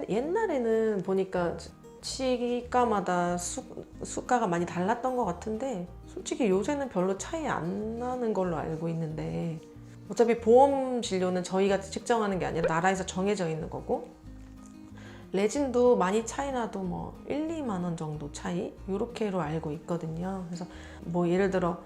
옛날에는 보니까 치과마다 수가가 많이 달랐던 것 같은데 솔직히 요새는 별로 차이 안 나는 걸로 알고 있는데, 어차피 보험 진료는 저희가 측정하는 게 아니라 나라에서 정해져 있는 거고, 레진도 많이 차이 나도 뭐 1, 2만 원 정도 차이? 이렇게로 알고 있거든요. 그래서 뭐 예를 들어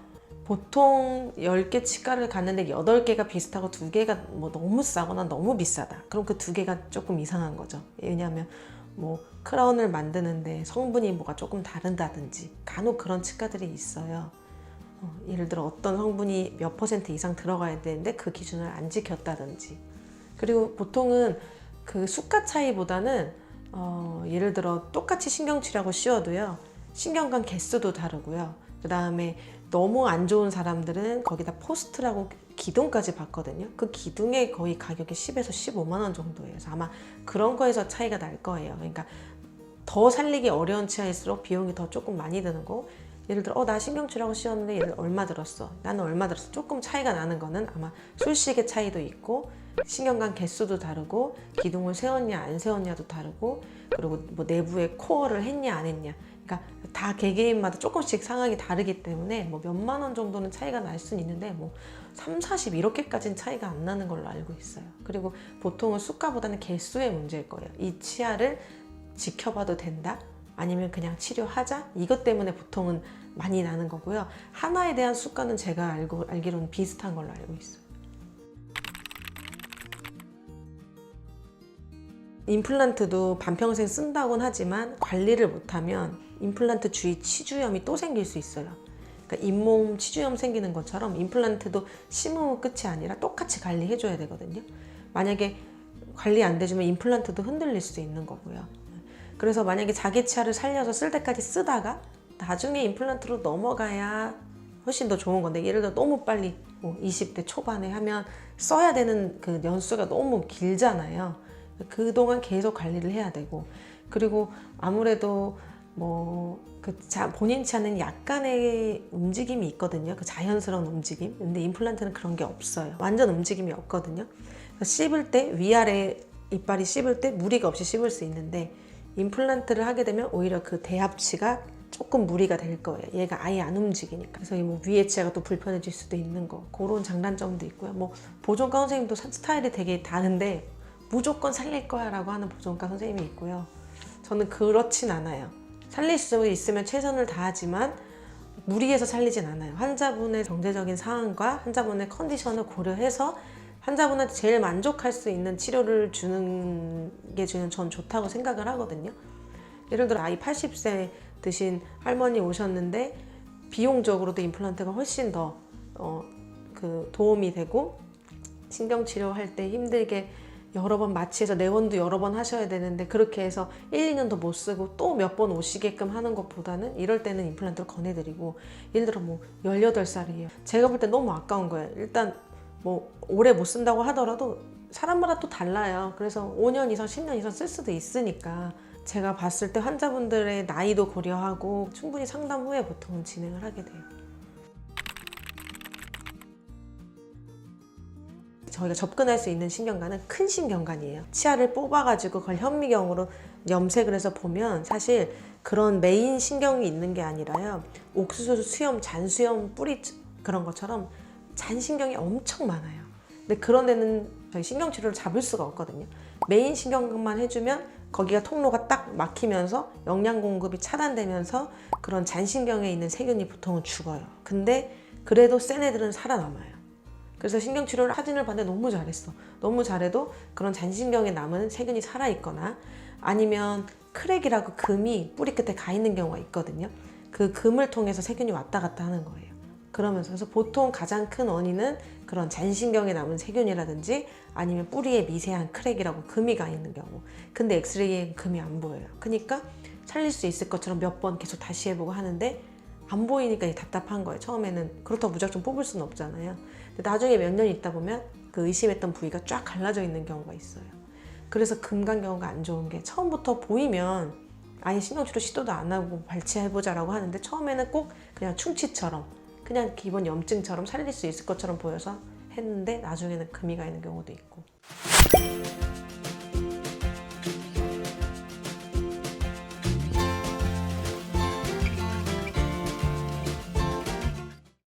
보통 10개 치과를 갔는데 8개가 비슷하고 2개가 뭐 너무 싸거나 너무 비싸다. 그럼 그 2개가 조금 이상한 거죠. 왜냐하면 뭐 크라운을 만드는데 성분이 뭐가 조금 다른다든지 간혹 그런 치과들이 있어요. 예를 들어 어떤 성분이 몇 % 이상 들어가야 되는데 그 기준을 안 지켰다든지. 그리고 보통은 그 수가 차이보다는 예를 들어 똑같이 신경치료하고 씌워도요, 신경관 개수도 다르고요. 그 다음에 너무 안 좋은 사람들은 거기다 포스트라고 기둥까지 받거든요. 그 기둥의 거의 가격이 10에서 15만 원 정도예요. 그래서 아마 그런 거에서 차이가 날 거예요. 그러니까 더 살리기 어려운 치아일수록 비용이 더 조금 많이 드는 거. 예를 들어 나 신경치료하고 씌웠는데 얘를 얼마 들었어? 나는 얼마 들었어? 조금 차이가 나는 거는 아마 술식의 차이도 있고, 신경관 개수도 다르고, 기둥을 세웠냐 안 세웠냐도 다르고, 그리고 뭐 내부에 코어를 했냐 안 했냐, 그러니까 다 개개인마다 조금씩 상황이 다르기 때문에 뭐 몇만 원 정도는 차이가 날 수는 있는데 뭐 3, 40 이렇게까지는 차이가 안 나는 걸로 알고 있어요. 그리고 보통은 수가보다는 개수의 문제일 거예요. 이 치아를 지켜봐도 된다? 아니면 그냥 치료하자? 이것 때문에 보통은 많이 나는 거고요. 하나에 대한 수가는 제가 알기로는 비슷한 걸로 알고 있어요. 임플란트도 반평생 쓴다고는 하지만 관리를 못하면 임플란트 주위 치주염이 또 생길 수 있어요. 그러니까 잇몸 치주염 생기는 것처럼 임플란트도 심으면 끝이 아니라 똑같이 관리해줘야 되거든요. 만약에 관리 안 돼주면 임플란트도 흔들릴 수 있는 거고요. 그래서 만약에 자기 치아를 살려서 쓸 때까지 쓰다가 나중에 임플란트로 넘어가야 훨씬 더 좋은 건데, 예를 들어 너무 빨리 뭐 20대 초반에 하면 써야 되는 그 연수가 너무 길잖아요. 그동안 계속 관리를 해야 되고, 그리고 아무래도 뭐 그 본인 치아는 약간의 움직임이 있거든요. 그 자연스러운 움직임. 근데 임플란트는 그런 게 없어요. 완전 움직임이 없거든요. 씹을 때 위아래 이빨이 씹을 때 무리가 없이 씹을 수 있는데, 임플란트를 하게 되면 오히려 그 대합치가 조금 무리가 될 거예요. 얘가 아예 안 움직이니까. 그래서 뭐 위에 치아가 또 불편해질 수도 있는 거, 그런 장단점도 있고요. 뭐 보존과 선생님도 스타일이 되게 다른데 무조건 살릴 거야 라고 하는 보존과 선생님이 있고요. 저는 그렇진 않아요. 살릴 수 있으면 최선을 다하지만 무리해서 살리진 않아요. 환자분의 경제적인 상황과 환자분의 컨디션을 고려해서 환자분한테 제일 만족할 수 있는 치료를 주는 게 전 좋다고 생각을 하거든요. 예를 들어 아이 80세 드신 할머니 오셨는데 비용적으로도 임플란트가 훨씬 더 도움이 되고, 신경치료할 때 힘들게 여러 번 마취해서 내원도 여러 번 하셔야 되는데 그렇게 해서 1, 2년도 못 쓰고 또 몇 번 오시게끔 하는 것보다는 이럴 때는 임플란트를 권해드리고, 예를 들어 뭐 18살이에요. 제가 볼 때 너무 아까운 거예요. 일단 뭐 오래 못 쓴다고 하더라도 사람마다 또 달라요. 그래서 5년 이상 10년 이상 쓸 수도 있으니까 제가 봤을 때 환자분들의 나이도 고려하고 충분히 상담 후에 보통은 진행을 하게 돼요. 저희가 접근할 수 있는 신경관은 큰 신경관이에요. 치아를 뽑아가지고 그걸 현미경으로 염색을 해서 보면 사실 그런 메인 신경이 있는 게 아니라요, 옥수수 수염, 잔수염 뿌리 그런 것처럼 잔신경이 엄청 많아요. 근데 그런 데는 저희 신경치료를 잡을 수가 없거든요. 메인 신경만 해주면 거기가 통로가 딱 막히면서 영양 공급이 차단되면서 그런 잔신경에 있는 세균이 보통은 죽어요. 근데 그래도 센 애들은 살아남아요. 그래서 신경치료를 사진을 봤는데 너무 잘했어. 너무 잘해도 그런 잔신경에 남은 세균이 살아있거나, 아니면 크랙이라고 금이 뿌리 끝에 가 있는 경우가 있거든요. 그 금을 통해서 세균이 왔다 갔다 하는 거예요. 그래서 보통 가장 큰 원인은 그런 잔신경에 남은 세균이라든지 아니면 뿌리에 미세한 크랙이라고 금이 가 있는 경우. 근데 엑스레이에 금이 안 보여요. 그러니까 살릴 수 있을 것처럼 몇 번 계속 다시 해보고 하는데 안 보이니까 답답한 거예요. 처음에는. 그렇다고 무작정 뽑을 수는 없잖아요. 근데 나중에 몇 년 있다 보면 그 의심했던 부위가 쫙 갈라져 있는 경우가 있어요. 그래서 금간 경우가 안 좋은 게, 처음부터 보이면 아예 신경치료 시도도 안 하고 발치해보자라고 하는데 처음에는 꼭 그냥 충치처럼, 그냥 기본 염증처럼 살릴 수 있을 것처럼 보여서 했는데 나중에는 금이 가 있는 경우도 있고.